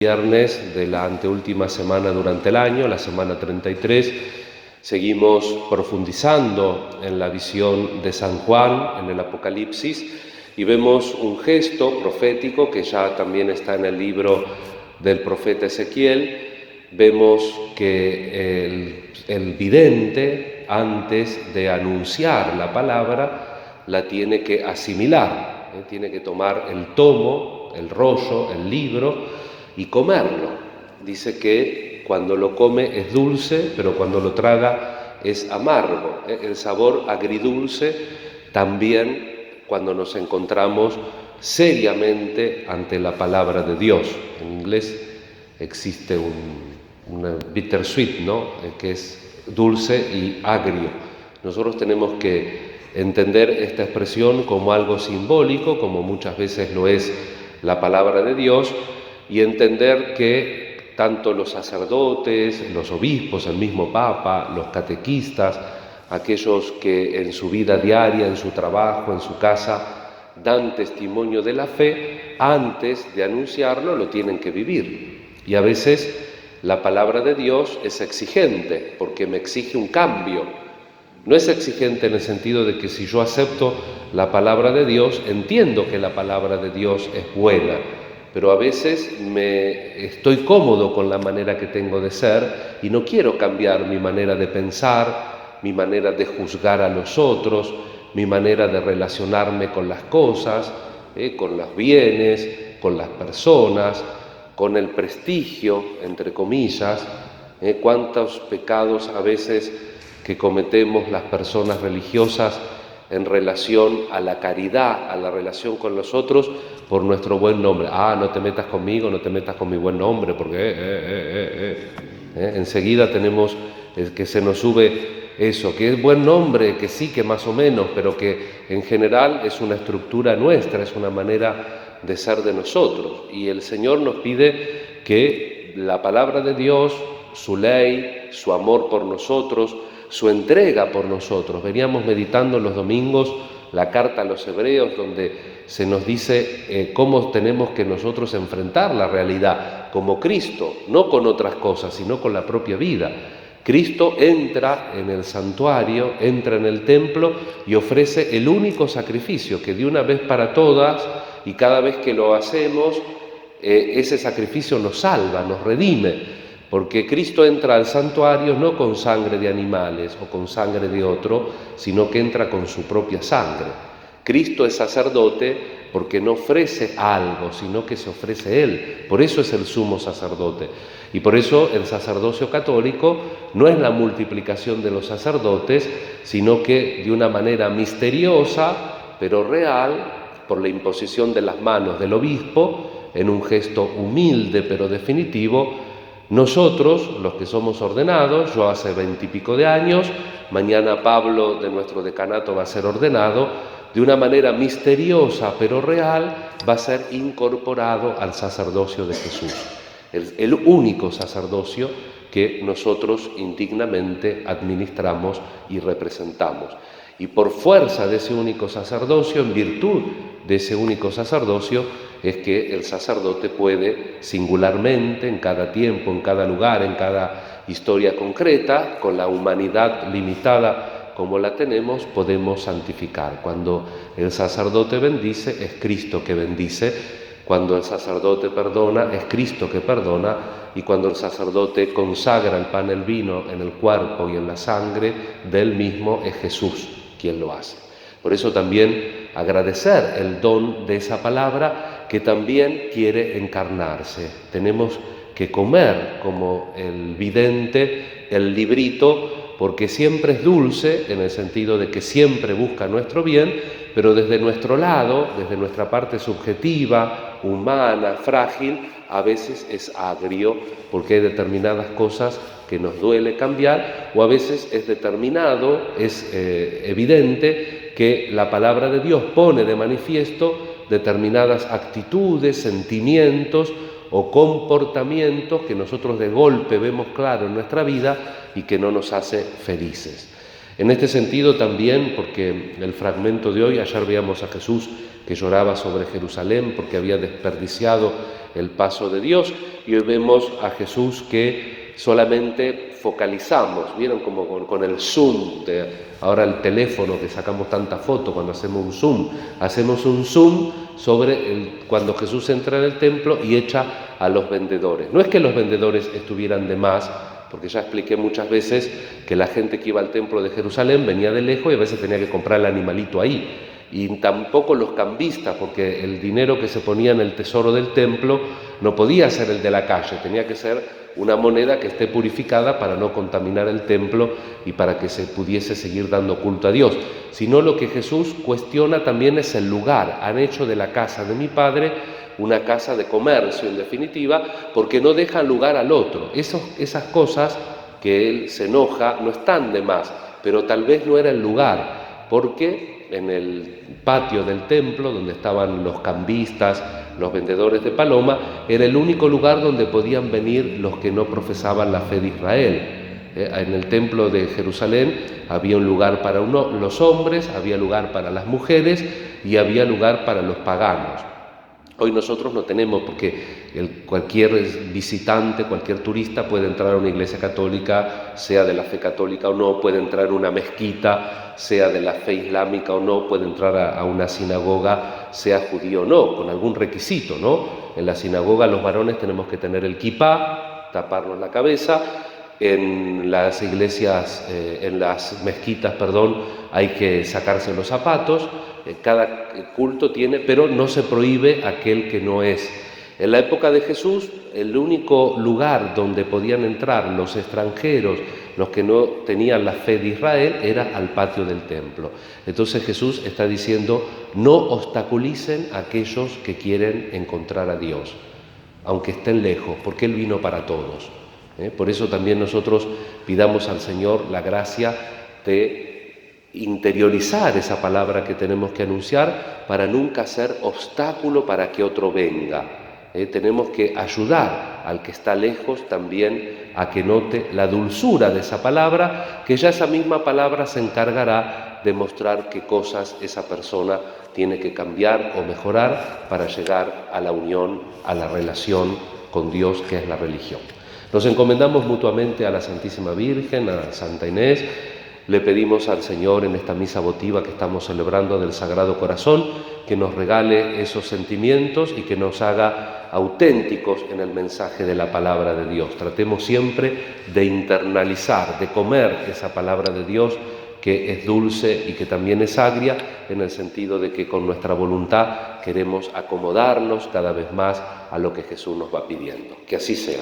Viernes de la anteúltima semana durante el año, la semana 33, seguimos profundizando en la visión de San Juan, en el Apocalipsis, y vemos un gesto profético que ya también está en el libro del profeta Ezequiel. Vemos que el vidente, antes de anunciar la palabra, la tiene que asimilar, tiene que tomar el tomo, el rollo, el libro, y comerlo. Dice que cuando lo come es dulce, pero cuando lo traga es amargo. El sabor agridulce también cuando nos encontramos seriamente ante la palabra de Dios. En inglés existe un bittersweet, ¿no? Que es dulce y agrio. Nosotros tenemos que entender esta expresión como algo simbólico, como muchas veces lo es la palabra de Dios, y entender que tanto los sacerdotes, los obispos, el mismo Papa, los catequistas, aquellos que en su vida diaria, en su trabajo, en su casa, dan testimonio de la fe, antes de anunciarlo lo tienen que vivir. Y a veces la palabra de Dios es exigente, porque me exige un cambio. No es exigente en el sentido de que si yo acepto la palabra de Dios, entiendo que la palabra de Dios es buena, pero a veces estoy cómodo con la manera que tengo de ser y no quiero cambiar mi manera de pensar, mi manera de juzgar a los otros, mi manera de relacionarme con las cosas, con los bienes, con las personas, con el prestigio, entre comillas. Cuántos pecados a veces que cometemos las personas religiosas en relación a la caridad, a la relación con los otros, por nuestro buen nombre. No te metas conmigo, no te metas con mi buen nombre, porque enseguida tenemos que se nos sube eso, que es buen nombre, que sí, que más o menos, pero que en general es una estructura nuestra, es una manera de ser de nosotros. Y el Señor nos pide que la palabra de Dios, su ley, su amor por nosotros, su entrega por nosotros. Veníamos meditando los domingos la carta a los Hebreos, donde se nos dice cómo tenemos que nosotros enfrentar la realidad como Cristo, no con otras cosas, sino con la propia vida. Cristo entra en el santuario, entra en el templo y ofrece el único sacrificio que de una vez para todas, y cada vez que lo hacemos, ese sacrificio nos salva, nos redime. Porque Cristo entra al santuario no con sangre de animales o con sangre de otro, sino que entra con su propia sangre. Cristo es sacerdote porque no ofrece algo, sino que se ofrece Él. Por eso es el sumo sacerdote. Y por eso el sacerdocio católico no es la multiplicación de los sacerdotes, sino que de una manera misteriosa, pero real, por la imposición de las manos del obispo, en un gesto humilde pero definitivo, nosotros, los que somos ordenados, yo hace 20 y pico de años, mañana Pablo de nuestro decanato va a ser ordenado, de una manera misteriosa pero real va a ser incorporado al sacerdocio de Jesús, el único sacerdocio que nosotros indignamente administramos y representamos. Y por fuerza de ese único sacerdocio, en virtud de ese único sacerdocio, es que el sacerdote puede singularmente, en cada tiempo, en cada lugar, en cada historia concreta, con la humanidad limitada como la tenemos, podemos santificar. Cuando el sacerdote bendice, es Cristo que bendice. Cuando el sacerdote perdona, es Cristo que perdona. Y cuando el sacerdote consagra el pan y el vino en el cuerpo y en la sangre del mismo, es Jesús quien lo hace. Por eso también agradecer el don de esa palabra que también quiere encarnarse. Tenemos que comer como el vidente el librito, porque siempre es dulce, en el sentido de que siempre busca nuestro bien, pero desde nuestro lado, desde nuestra parte subjetiva, humana, frágil, a veces es agrio, porque hay determinadas cosas que nos duele cambiar, o a veces es determinado, es evidente que la palabra de Dios pone de manifiesto determinadas actitudes, sentimientos o comportamientos que nosotros de golpe vemos claro en nuestra vida y que no nos hace felices. En este sentido también, porque el fragmento de hoy, ayer veíamos a Jesús que lloraba sobre Jerusalén porque había desperdiciado el paso de Dios, y hoy vemos a Jesús que solamente focalizamos, ¿vieron? Como con el zoom, ahora el teléfono que sacamos tanta foto cuando hacemos un zoom sobre cuando Jesús entra en el templo y echa a los vendedores. No es que los vendedores estuvieran de más, porque ya expliqué muchas veces que la gente que iba al templo de Jerusalén venía de lejos y a veces tenía que comprar el animalito ahí. Y tampoco los cambistas, porque el dinero que se ponía en el tesoro del templo no podía ser el de la calle, tenía que ser una moneda que esté purificada para no contaminar el templo y para que se pudiese seguir dando culto a Dios. Sino lo que Jesús cuestiona también es el lugar. Han hecho de la casa de mi Padre una casa de comercio, en definitiva, porque no dejan lugar al otro. Esas cosas que él se enoja no están de más, pero tal vez no era el lugar, porque en el patio del templo, donde estaban los cambistas, los vendedores de paloma, era el único lugar donde podían venir los que no profesaban la fe de Israel. En el templo de Jerusalén había un lugar para los hombres, había lugar para las mujeres y había lugar para los paganos. Hoy nosotros no tenemos, porque cualquier visitante, cualquier turista puede entrar a una iglesia católica, sea de la fe católica o no, puede entrar a una mezquita, sea de la fe islámica o no, puede entrar a una sinagoga, sea judío o no, con algún requisito, ¿no? En la sinagoga los varones tenemos que tener el kipá, taparnos la cabeza. En las iglesias, en las mezquitas, hay que sacarse los zapatos. Cada culto tiene, pero no se prohíbe aquel que no es. En la época de Jesús, el único lugar donde podían entrar los extranjeros, los que no tenían la fe de Israel, era al patio del templo. Entonces Jesús está diciendo, no obstaculicen a aquellos que quieren encontrar a Dios, aunque estén lejos, porque Él vino para todos. Por eso también nosotros pidamos al Señor la gracia de interiorizar esa palabra que tenemos que anunciar para nunca ser obstáculo para que otro venga. Tenemos que ayudar al que está lejos también a que note la dulzura de esa palabra, que ya esa misma palabra se encargará de mostrar qué cosas esa persona tiene que cambiar o mejorar para llegar a la unión, a la relación con Dios, que es la religión. Nos encomendamos mutuamente a la Santísima Virgen, a Santa Inés. Le pedimos al Señor en esta misa votiva que estamos celebrando del Sagrado Corazón que nos regale esos sentimientos y que nos haga auténticos en el mensaje de la palabra de Dios. Tratemos siempre de internalizar, de comer esa palabra de Dios que es dulce y que también es agria, en el sentido de que con nuestra voluntad queremos acomodarnos cada vez más a lo que Jesús nos va pidiendo. Que así sea.